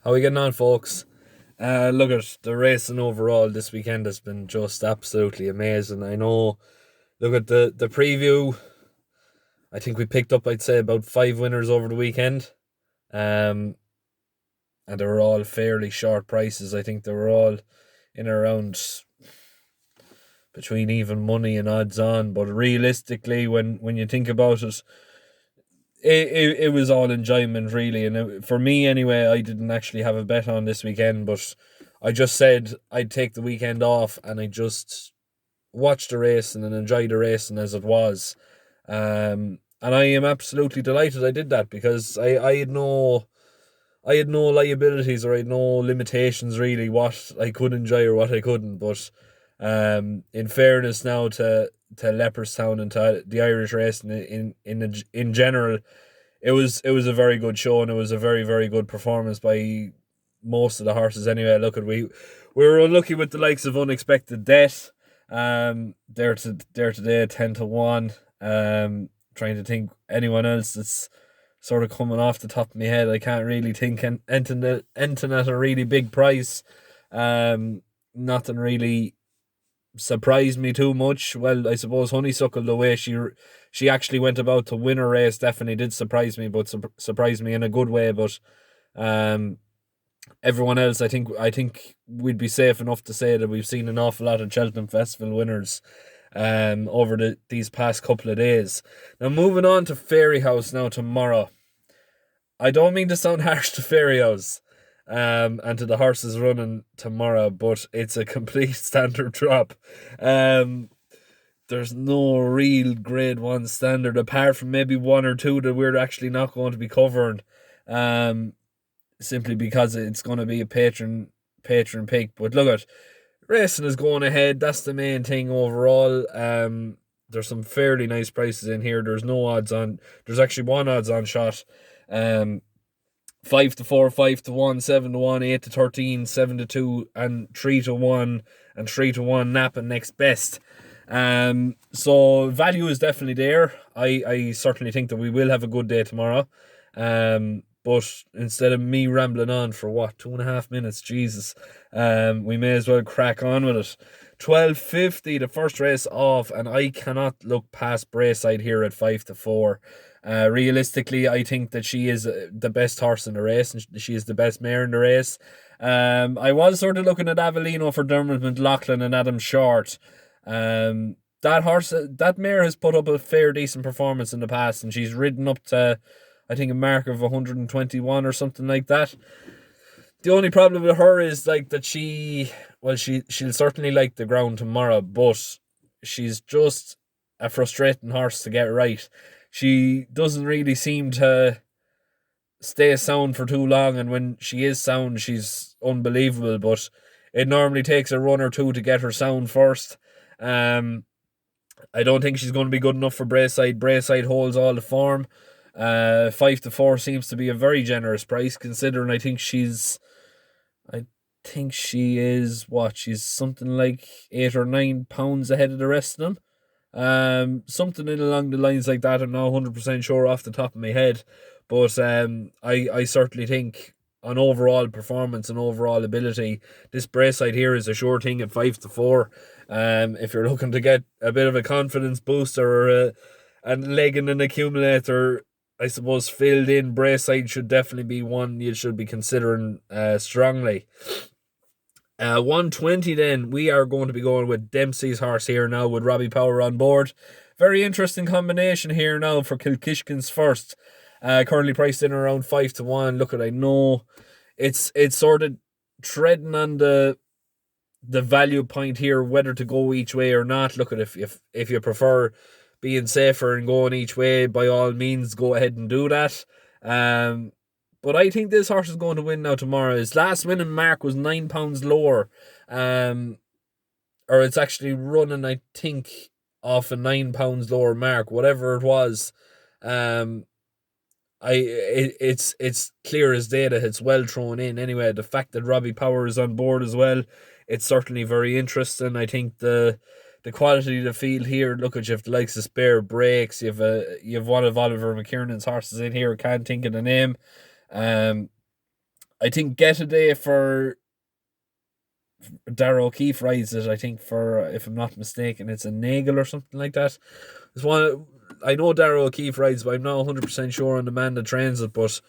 How we getting on, folks? Look at the racing overall this weekend has been just absolutely amazing. I know. Look at the preview. I think we picked up, I'd say, about five winners over the weekend, um, and they were all fairly short prices. I think they were all in around between even money and odds on. But realistically, when you think about it, it was all enjoyment really, and for me anyway, I didn't actually have a bet on this weekend, but I just said I'd take the weekend off and I just watch the racing and enjoy the racing as it was. And I am absolutely delighted I did that because I had no liabilities or I had no limitations really what I could enjoy or what I couldn't. But in fairness now to Leopardstown and to the Irish racing in general, it was a very good show and it was a very very good performance by most of the horses. Anyway, look at we were unlucky with the likes of Unexpected Death. There today 10-1. Trying to think anyone else that's sort of coming off the top of my head. I can't really think anything at a really big price. Nothing really surprised me too much. Well, I suppose Honeysuckle, the way she actually went about to win a race, definitely did surprise me, but surprised me in a good way. But um, everyone else, I think we'd be safe enough to say that we've seen an awful lot of Cheltenham Festival winners over these past couple of days. Now moving on to Fairyhouse now tomorrow. I don't mean to sound harsh to Fairyhouse and to the horses running tomorrow, but it's a complete standard drop. Um, there's no real grade one standard apart from maybe one or two that we're actually not going to be covering. Um, Simply because it's going to be a patron pick. But look at racing is going ahead. That's the main thing overall. There's some fairly nice prices in here. There's no odds on. There's actually one odds on shot. Um, 5-4, 5-1, 7-1, 8-13, 7-2, and 3-1, and 3-1 napping next best. So value is definitely there. I certainly think that we will have a good day tomorrow. But instead of me rambling on for what, 2.5 minutes, Jesus, we may as well crack on with it. 12.50, the first race off, and I cannot look past Braeside here at 5-4. Realistically, I think that she is the best horse in the race, and she is the best mare in the race. I was sort of looking at Avellino for Dermot McLaughlin and Adam Short. That mare has put up a fair decent performance in the past, and she's ridden up to, I think, a mark of 121 or something like that. The only problem with her is like that she'll certainly like the ground tomorrow, but she's just a frustrating horse to get right. She doesn't really seem to stay sound for too long, and when she is sound, she's unbelievable. But it normally takes a run or two to get her sound first. Um, I don't think she's going to be good enough for Braeside. Braeside holds all the form. 5-4 seems to be a very generous price, considering I think she is what, she's something like £8 or £9 ahead of the rest of them. Something in along the lines like that. I'm not 100% sure off the top of my head, but I certainly think on overall performance and overall ability, this Braeside here is a sure thing at 5-4. If you're looking to get a bit of a confidence booster or and legging an accumulator, I suppose filled in, Braeside should definitely be one you should be considering strongly. 120 then, we are going to be going with Dempsey's horse here now with Robbie Power on board. Very interesting combination here now for Kilkishkin's first. Currently priced in around 5-1. Look at, I know it's sort of treading on the value point here, whether to go each way or not. Look at, if you prefer being safer and going each way, by all means go ahead and do that. But I think this horse is going to win now tomorrow. His last winning mark was £9 lower. Or it's actually running, I think, off a £9 lower mark, whatever it was. It's clear as day that it's well thrown in. Anyway, the fact that Robbie Power is on board as well, it's certainly very interesting. I think the quality of the field here. Look at, you have the likes of Spare Breaks. You have one of Oliver McKiernan's horses in here. Can't think of the name. I think Get a Day for Darrow O'Keefe rides it. I think for, if I'm not mistaken, it's a Nagel or something like that. It's one. I know Darrow O'Keefe rides, but I'm not 100% sure on the man that trains it. But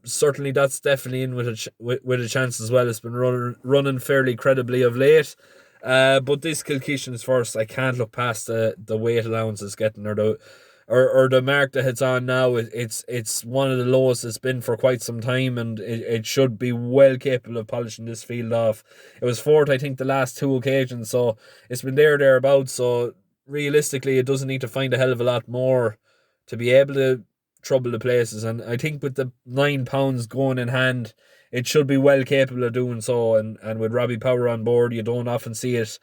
certainly that's definitely in with with a chance as well. It's been running fairly credibly of late. But this Kilkishen's first. I can't look past the weight allowance it's getting, or the mark that it's on now. It's one of the lowest it's been for quite some time, and it should be well capable of polishing this field off. It was fourth, I think, the last two occasions, so it's been thereabouts. So realistically, it doesn't need to find a hell of a lot more to be able to trouble the places. And I think with the £9 going in hand, it should be well capable of doing so. And with Robbie Power on board, you don't often see it.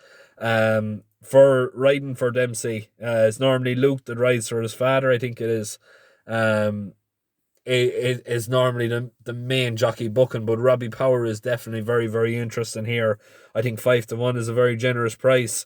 For riding for Dempsey, it's normally Luke that rides for his father. I think it is. It is normally the main jockey booking, but Robbie Power is definitely very, very interesting here. I think 5-1 is a very generous price.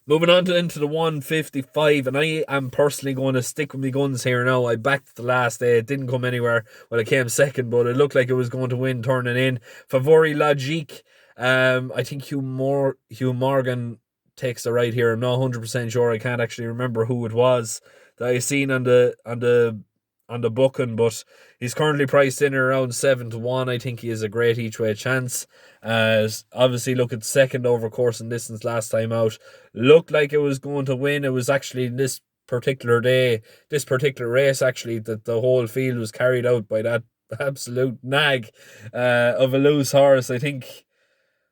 Moving on into the 155, and I am personally going to stick with my guns here now. I backed the last day. It didn't come anywhere. Well, it came second, but it looked like it was going to win, turning in. Favori Logique. I think Hugh Morgan takes the ride here. I'm not 100% sure. I can't actually remember who it was that I seen on the booking, but he's currently priced in around 7-1. I think he is a great each way chance. Obviously, look at second over course and distance last time out. Looked like it was going to win. It was actually this particular race, actually, that the whole field was carried out by that absolute nag of a loose horse. I think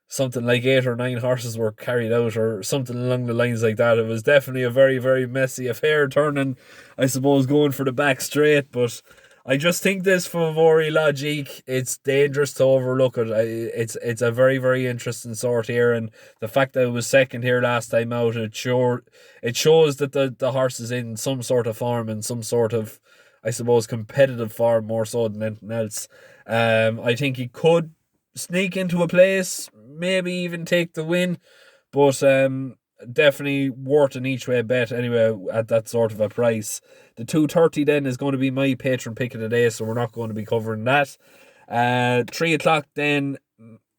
something like 8 or 9 horses were carried out, or something along the lines like that. It was definitely a very, very messy affair, turning, I suppose, going for the back straight. But I just think this Favori Logique, it's dangerous to overlook it. It's a very, very interesting sort here, and the fact that it was second here last time out, it shows that the horse is in some sort of form, and some sort of, I suppose, competitive form, more so than anything else. I think he could sneak into a place, maybe even take the win, but definitely worth an each way bet anyway at that sort of a price. The 230 then is going to be my patron pick of the day, so we're not going to be covering that. 3 o'clock then,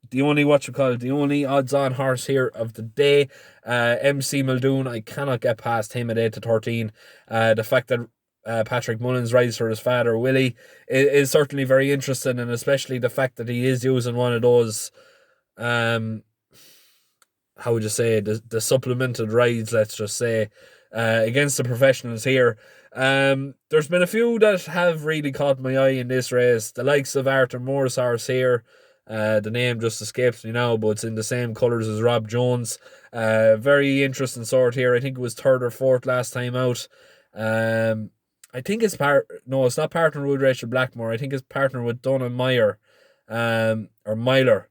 the only odds on horse here of the day, MC Muldoon. I cannot get past him at 8-13. The fact that Patrick Mullins rides for his father Willie is certainly very interesting, and especially the fact that he is using one of those how would you say, the supplemented rides, let's just say, against the professionals here. There's been a few that have really caught my eye in this race, the likes of Arthur Moore's horse here. The name just escapes me now, but it's in the same colours as Rob Jones. Very interesting sort here. I think it was 3rd or 4th last time out. I think it's it's not partnered with Rachel Blackmore. I think it's partnered with Donna Meyer, or Myler.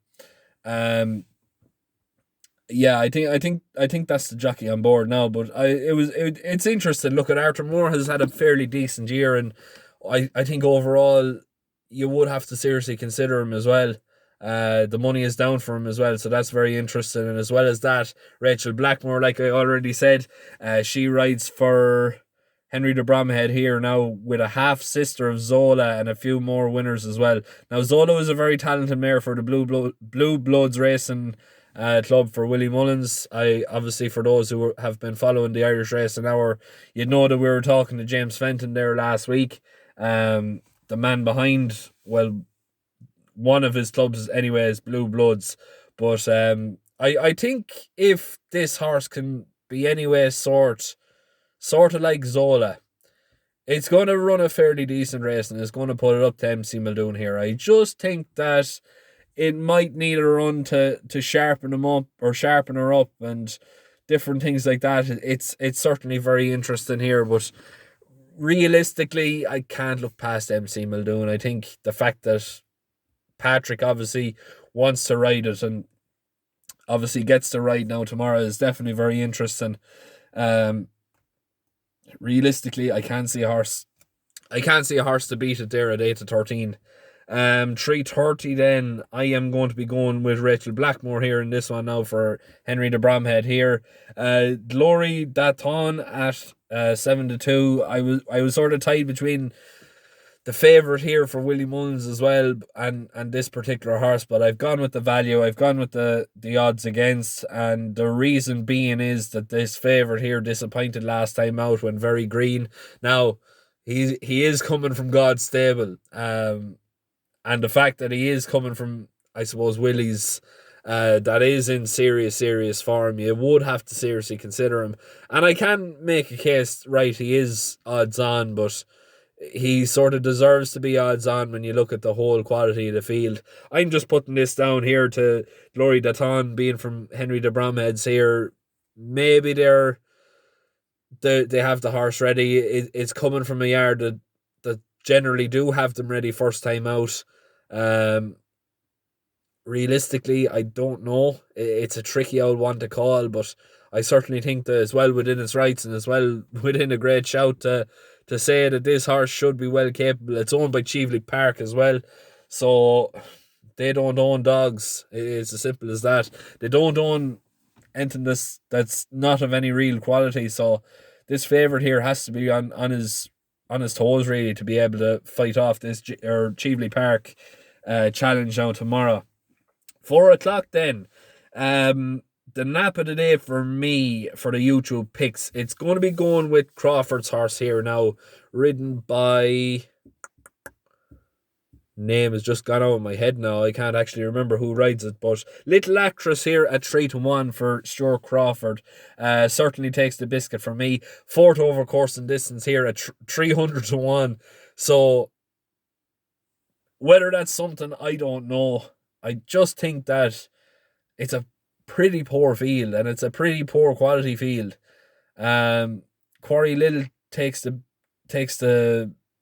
Yeah, I think that's the jockey on board now. But it's interesting. Look, at Arthur Moore has had a fairly decent year, and I think overall you would have to seriously consider him as well. The money is down for him as well, so that's very interesting. And as well as that, Rachel Blackmore, like I already said, she rides for Henry de Bromhead here now, with a half sister of Zola and a few more winners as well. Now, Zola is a very talented mare for the Blue Bloods Racing Club for Willie Mullins. I obviously, for those who have been following the Irish race an hour, you'd know that we were talking to James Fenton there last week. The man behind, well, one of his clubs anyway, is Blue Bloods. But I think if this horse can be anyway sort of like Zola, it's going to run a fairly decent race, and it's going to put it up to MC Muldoon here. I just think that it might need a run to sharpen him up, or sharpen her up, and different things like that. It's certainly very interesting here, but realistically, I can't look past MC Muldoon. I think the fact that Patrick obviously wants to ride it, and obviously gets to ride now tomorrow, is definitely very interesting. Realistically, I can't see a horse to beat it there at 8-13. 3:30 then, I am going to be going with Rachel Blackmore here in this one now for Henry de Bromhead here. Glory Daton at 7-2. I was sort of tied between the favourite here for Willie Mullins as well, and this particular horse, but I've gone with the value. I've gone with the odds against, and the reason being is that this favourite here disappointed last time out, went very green. Now, he is coming from God's stable, and the fact that he is coming from, I suppose, Willie's, that is in serious form, you would have to seriously consider him. And I can make a case, right, he is odds on, but he sort of deserves to be odds on when you look at the whole quality of the field. I'm just putting this down here to Glory Daton being from Henry de Bromhead's here. Maybe they have the horse ready. It's coming from a yard that generally do have them ready first time out. Realistically, I don't know. It's a tricky old one to call, but I certainly think that it's well within its rights and as well within a great shout to say that this horse should be well capable. It's owned by Cheveley Park as well, so they don't own dogs. It's as simple as that. They don't own anything that's not of any real quality, so this favourite here has to be on his toes really to be able to fight off this Cheveley Park challenge now tomorrow. 4:00 then. The nap of the day for me for the YouTube picks, it's going to be going with Crawford's horse here now, ridden by, name has just gone out of my head now, I can't actually remember who rides it, but Little Actress here at 3-1 for Stuart Crawford, certainly takes the biscuit for me. 4th over course and distance here at 300-1, so whether that's something, I don't know. I just think that it's a pretty poor field, and it's a pretty poor quality field. Quarry Little takes the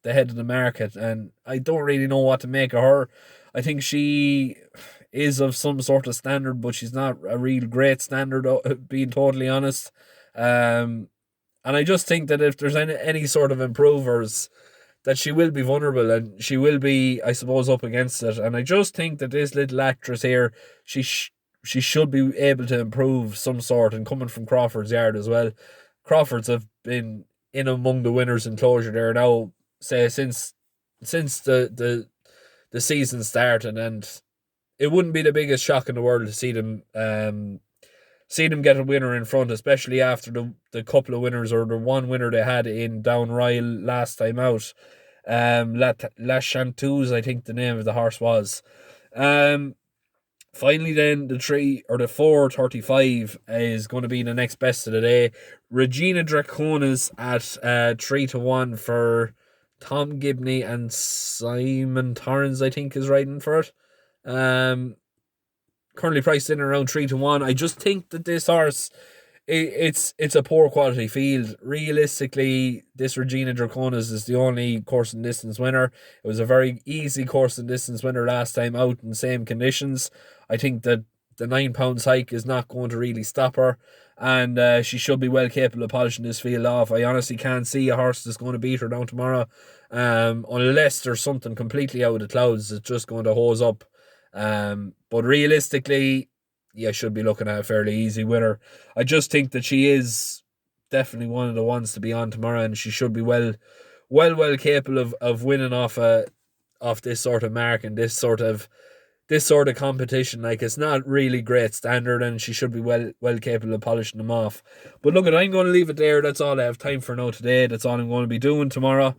head of the market, and I don't really know what to make of her. I think she is of some sort of standard, but she's not a real great standard, being totally honest. And I just think that if there's any sort of improvers, that she will be vulnerable and she will be, I suppose, up against it. And I just think that this Little Actress here, she should be able to improve some sort, and coming from Crawford's yard as well. Crawford's have been in among the winners in closure there now, say since the season started, and it wouldn't be the biggest shock in the world to see them get a winner in front, especially after the couple of winners, or the one winner they had in Down Ryle last time out. La Chanteuse, I think the name of the horse was. Finally then, the 4:35 is going to be the next best of the day. Regina Draconis at 3-1 for Tom Gibney and Simon Torrens, I think, is riding for it. Currently priced in around 3-1. I just think that this horse, it's a poor quality field. Realistically, this Regina Draconis is the only course and distance winner. It was a very easy course and distance winner last time out in the same conditions. I think that the £9 hike is not going to really stop her, and she should be well capable of polishing this field off. I honestly can't see a horse that's going to beat her down tomorrow, unless there's something completely out of the clouds that's just going to hose up. But realistically, you should be looking at a fairly easy winner. I just think that she is definitely one of the ones to be on tomorrow, and she should be well capable of winning off this sort of mark and this sort of competition. Like, it's not really great standard, and she should be well capable of polishing them off. But look, I'm going to leave it there. That's all I have time for now today. That's all I'm going to be doing tomorrow.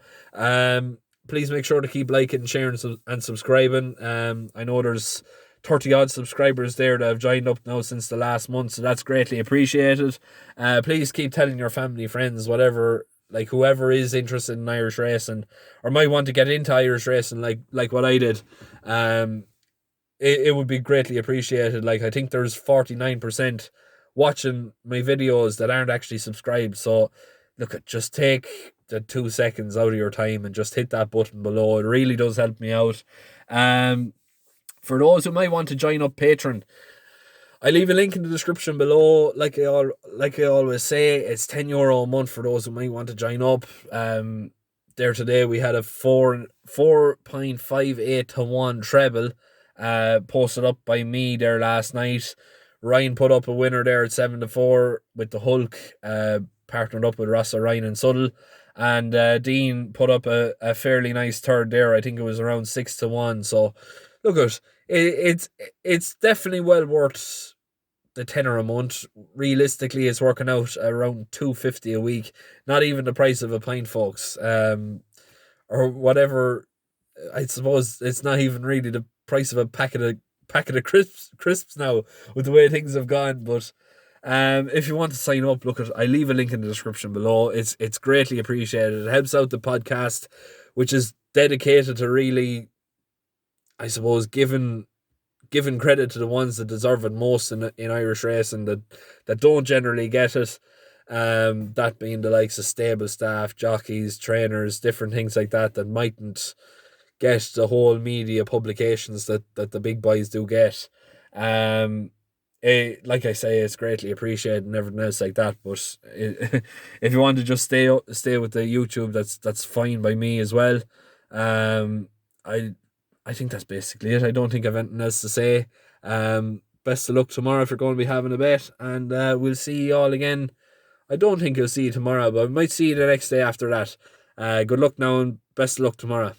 Please make sure to keep liking, sharing, and subscribing. I know there's 30 odd subscribers there that have joined up now since the last month, so that's greatly appreciated. Please keep telling your family, friends, whatever, like whoever is interested in Irish racing or might want to get into Irish racing like what I did. It would be greatly appreciated. Like, I think there's 49% watching my videos that aren't actually subscribed, so look, just take the 2 seconds out of your time and just hit that button below. It really does help me out. For those who might want to join up Patreon, I leave a link in the description below. Like I always say, it's €10 a month for those who might want to join up. There today we had a 4.58-1 treble posted up by me there last night. Ryan put up a winner there at 7-4 with the Hulk, partnered up with Rossa, Ryan and Suddle. and Dean put up a fairly nice third there. I think it was around 6-1. So look at it's definitely well worth the tenner a month. Realistically, it's working out around 250 a week. Not even the price of a pint, folks. Or whatever. I suppose it's not even really the price of a packet of crisps now with the way things have gone. But if you want to sign up, look at I leave a link in the description below. It's greatly appreciated. It helps out the podcast, which is dedicated to really, I suppose, giving credit to the ones that deserve it most in Irish racing that don't generally get it. That being the likes of stable staff, jockeys, trainers, different things like that mightn't get the whole media publications that the big boys do get. Like I say, it's greatly appreciated and everything else like that. But if you want to just stay with the YouTube, that's fine by me as well. Um, I I think that's basically it. I don't think I've anything else to say. Best of luck tomorrow if you're going to be having a bet, and we'll see you all again. I don't think I'll see you tomorrow, but I might see you the next day after that. Good luck now, and best of luck tomorrow.